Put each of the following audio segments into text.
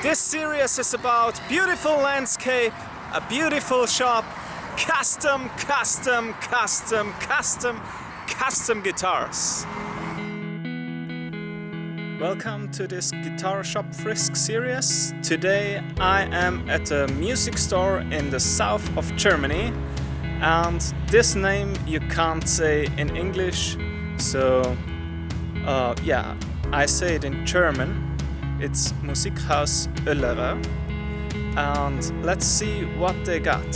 This series is about beautiful landscape, a beautiful shop, custom guitars. Welcome to this Guitar Shop Frisk series. Today I am at a music store in the south of Germany, and this name you can't say in English, so yeah, I say it in German. It's Musikhaus Öllerer, and let's see what they got.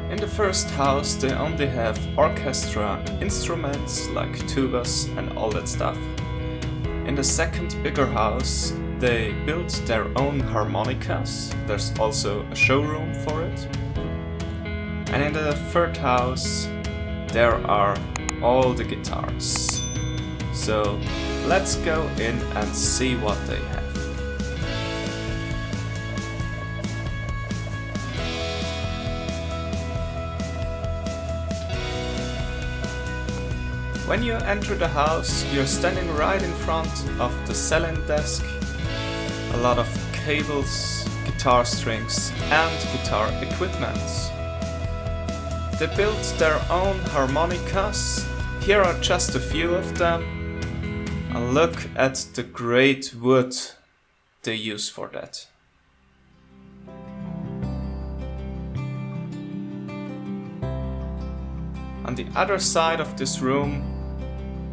In the first house they only have orchestra instruments like tubas and all that stuff. In the second bigger house they built their own harmonicas, there's also a showroom for it. And in the third house there are all the guitars. So let's go in and see what they have. When you enter the house, you're standing right in front of the selling desk. A lot of cables, guitar strings and guitar equipment. They built their own harmonicas. Here are just a few of them. And look at the great wood they use for that. On the other side of this room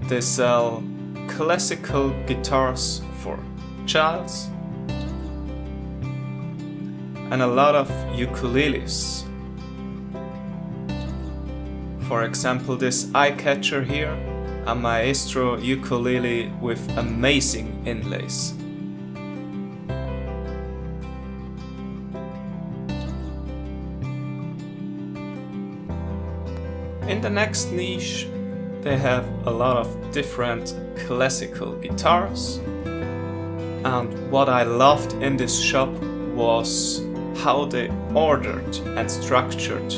they sell classical guitars for childs and a lot of ukuleles. For example, this eye catcher here, a maestro ukulele with amazing inlays. In the next niche they have a lot of different classical guitars, and what I loved in this shop was how they ordered and structured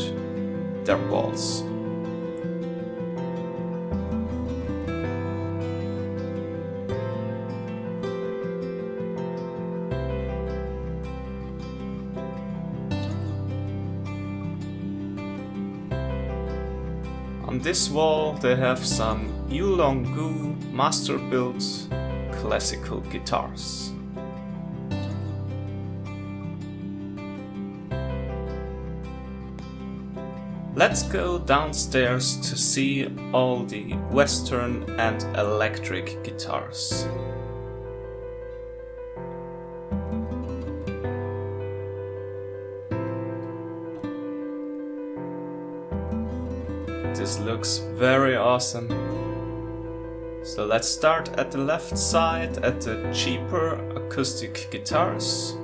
their walls. On this wall they have some Yulong-gu master-built classical guitars. Let's go downstairs to see all the Western and electric guitars. This looks very awesome. So let's start at the left side at the cheaper acoustic guitars.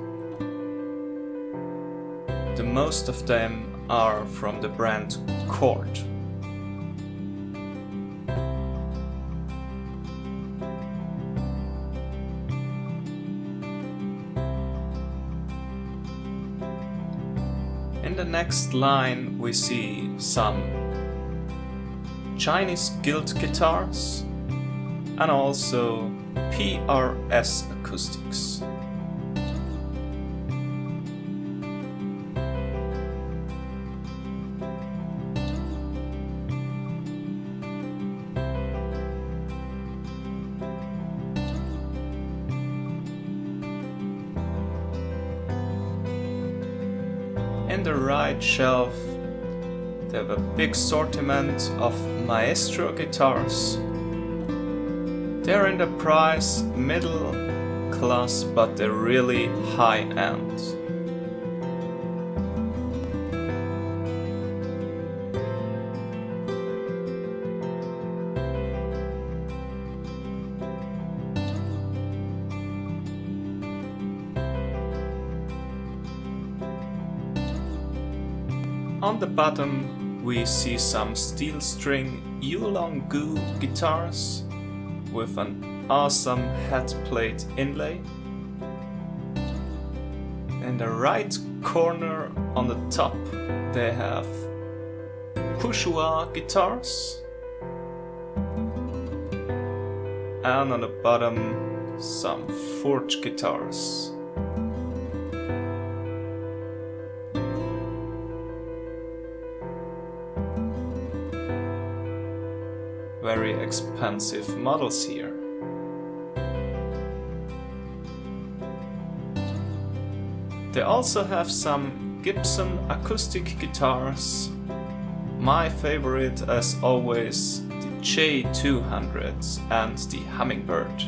The most of them are from the brand Chord. In the next line we see some Chinese guild guitars and also PRS acoustics. In the right shelf they have a big assortment of maestro guitars. They're in the price middle class, but they're really high end. On the bottom we see some steel string Yulong-gu guitars with an awesome head plate inlay. In the right corner on the top they have bourgeois guitars, and on the bottom some Fant Guitars. Very expensive models here. They also have some Gibson acoustic guitars. My favorite, as always, the J200 and the Hummingbird.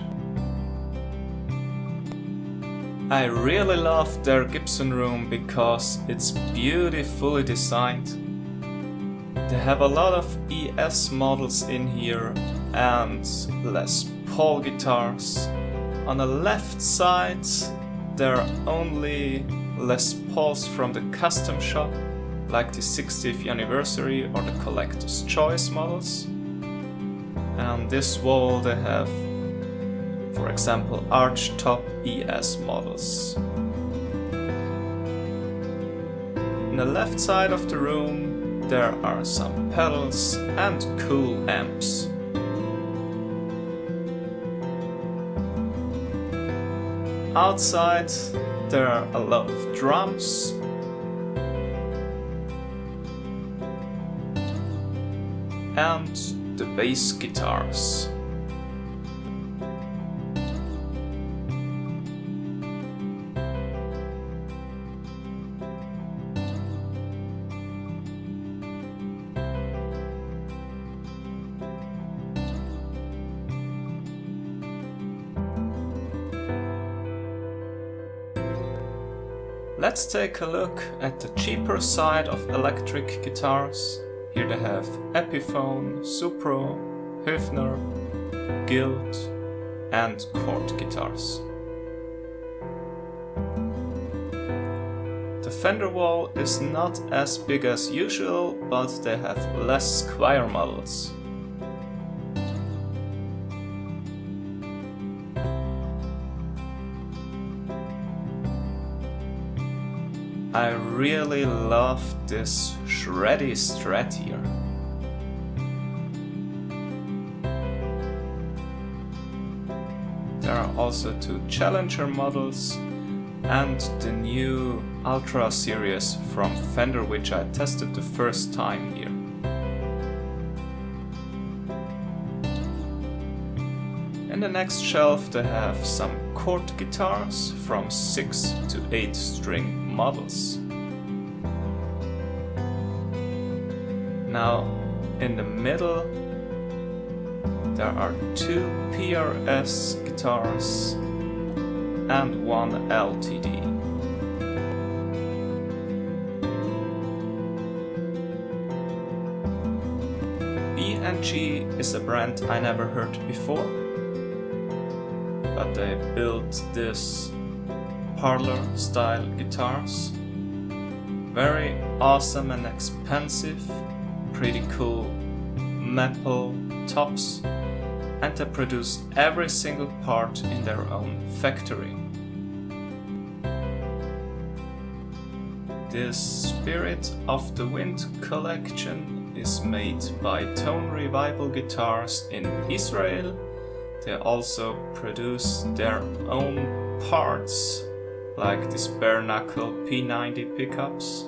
I really love their Gibson-Room because it's beautifully designed. They have a lot of ES models in here and Les Paul guitars. On the left side there are only Les Pauls from the custom shop, like the 60th anniversary or the collector's choice models. And on this wall they have, for example, archtop ES models. On the left side of the room there are some pedals and cool amps. Outside there are a lot of drums and the bass guitars. Let's take a look at the cheaper side of electric guitars. Here they have Epiphone, Supro, Höfner, Guild and chord guitars. The Fender wall is not as big as usual, but they have less choir models. I really love this shreddy Strat here. There are also two Challenger models and the new Ultra series from Fender, which I tested the first time here. In the next shelf they have some chord guitars from 6 to 8 string models. Now in the middle there are two PRS guitars and one LTD. B&G is a brand I never heard before, but they built this parlor style guitars. Very awesome and expensive, pretty cool maple tops, and they produce every single part in their own factory. This Spirit of the Wind collection is made by Tone Revival Guitars in Israel. They also produce their own parts, like these bare knuckle P90 pickups.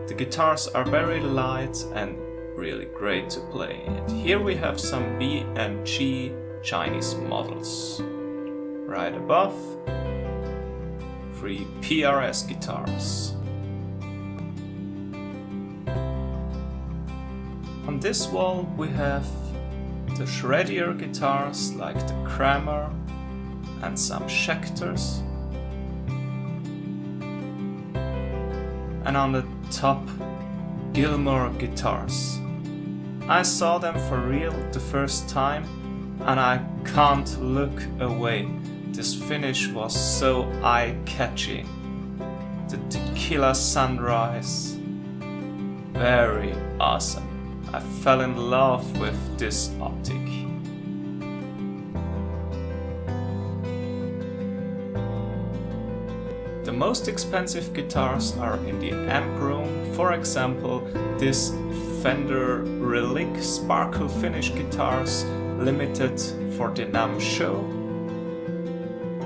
The guitars are very light and really great to play. And here we have some B&G Chinese models. Right above, 3 PRS guitars. On this wall we have the shreddier guitars like the Kramer and some Schecters. And on the top, Gilmour guitars. I saw them for real the first time and I can't look away. This finish was so eye-catching. The Tequila Sunrise. Very awesome. I fell in love with this optic. The most expensive guitars are in the amp room. For example, this Fender Relic Sparkle Finish guitars, limited for the NAMM show,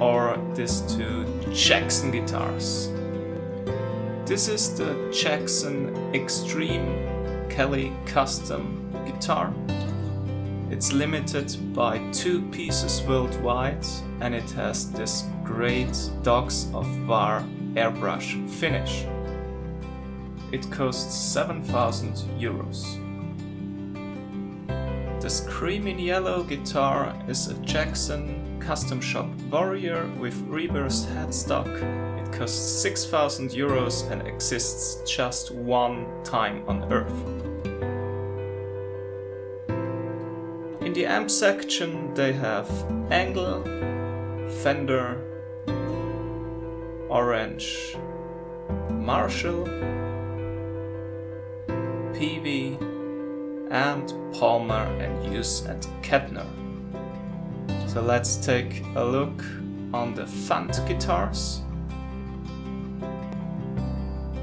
or these two Jackson guitars. This is the Jackson Extreme Kelly Custom guitar. It's limited by 2 pieces worldwide, and it has this great Dogs of War airbrush finish. It costs 7,000 euros. This creamy yellow guitar is a Jackson custom shop Warrior with reversed headstock. It costs 6,000 euros and exists just one time on Earth. In the amp section they have Angle, Fender, Orange, Marshall, Peavey, and Palmer and Hughes and Kettner. So let's take a look on the Fant Guitars.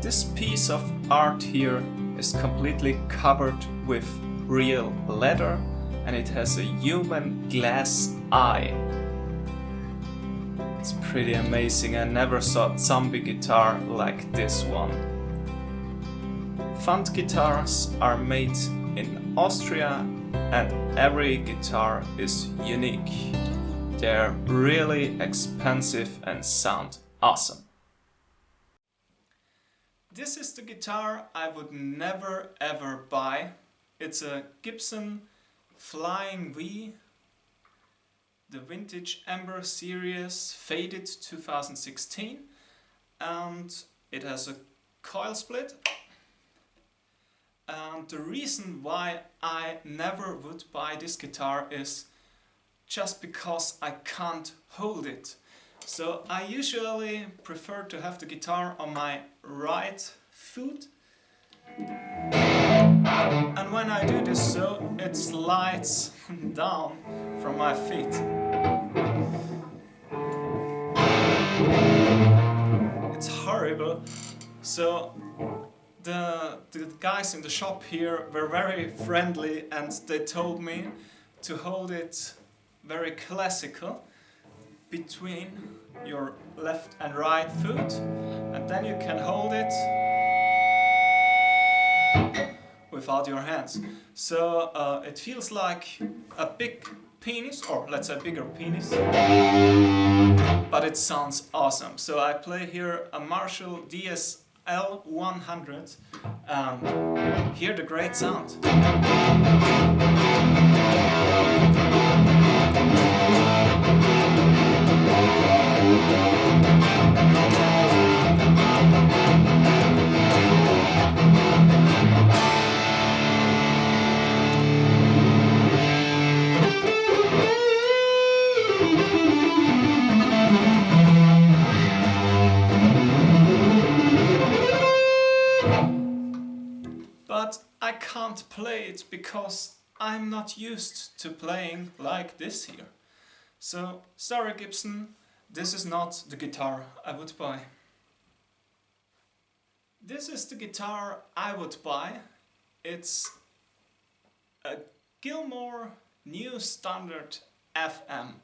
This piece of art here is completely covered with real leather, and it has a human glass eye. It's pretty amazing. I never saw a zombie guitar like this one. Fant guitars are made in Austria, and every guitar is unique. They're really expensive and sound awesome. This is the guitar I would never ever buy. It's a Gibson Flying V, the vintage Amber series, faded 2016, and it has a coil split. And the reason why I never would buy this guitar is just because I can't hold it. So I usually prefer to have the guitar on my right foot. And when I do this so, it slides down from my feet. It's horrible. So the guys in the shop here were very friendly, and they told me to hold it very classical between your left and right foot, and then you can hold it without your hands. So it feels like a big penis, or let's say bigger penis, but it sounds awesome. So I play here a Marshall DSL 100 and hear the great sound. But I can't play it because I'm not used to playing like this here. So, sorry Gibson, this is not the guitar I would buy. This is the guitar I would buy. It's a Gilmour New Standard FM.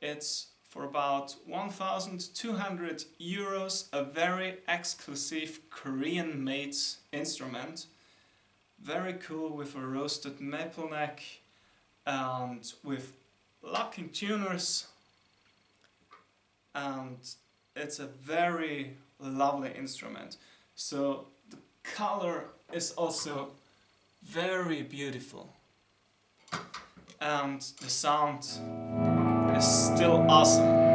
It's for about 1,200 euros, a very exclusive Korean made instrument. Very cool, with a roasted maple neck and with locking tuners, and it's a very lovely instrument. So the color is also very beautiful, and the sound is still awesome.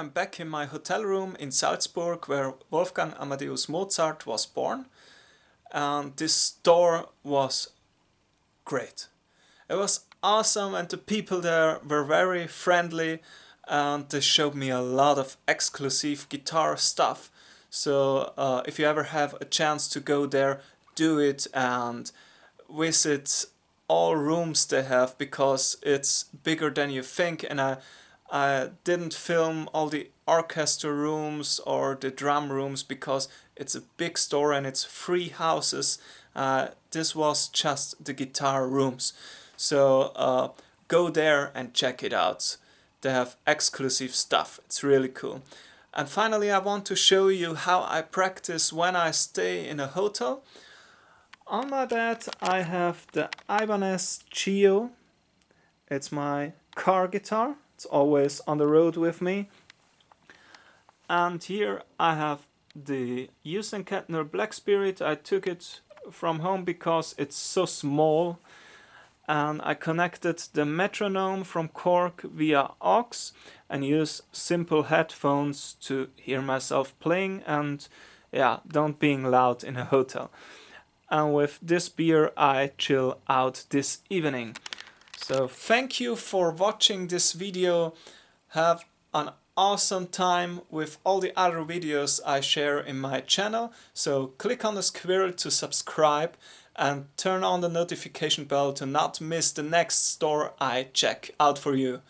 I'm back in my hotel room in Salzburg where Wolfgang Amadeus Mozart was born, and this store was great. It was awesome and the people there were very friendly and they showed me a lot of exclusive guitar stuff. So if you ever have a chance to go there, do it and visit all rooms they have, because it's bigger than you think. And I didn't film all the orchestra rooms or the drum rooms because it's a big store and it's 3 houses. This was just the guitar rooms. So go there and check it out. They have exclusive stuff. It's really cool. And finally, I want to show you how I practice when I stay in a hotel. On my bed I have the Ibanez Gio. It's my car guitar. It's always on the road with me. And here I have the Houston Kettner Black Spirit. I took it from home because it's so small. And I connected the metronome from Cork via aux and use simple headphones to hear myself playing and don't being loud in a hotel. And with this beer I chill out this evening. So thank you for watching this video. Have an awesome time with all the other videos I share in my channel. So click on the squirrel to subscribe and turn on the notification bell to not miss the next store I check out for you.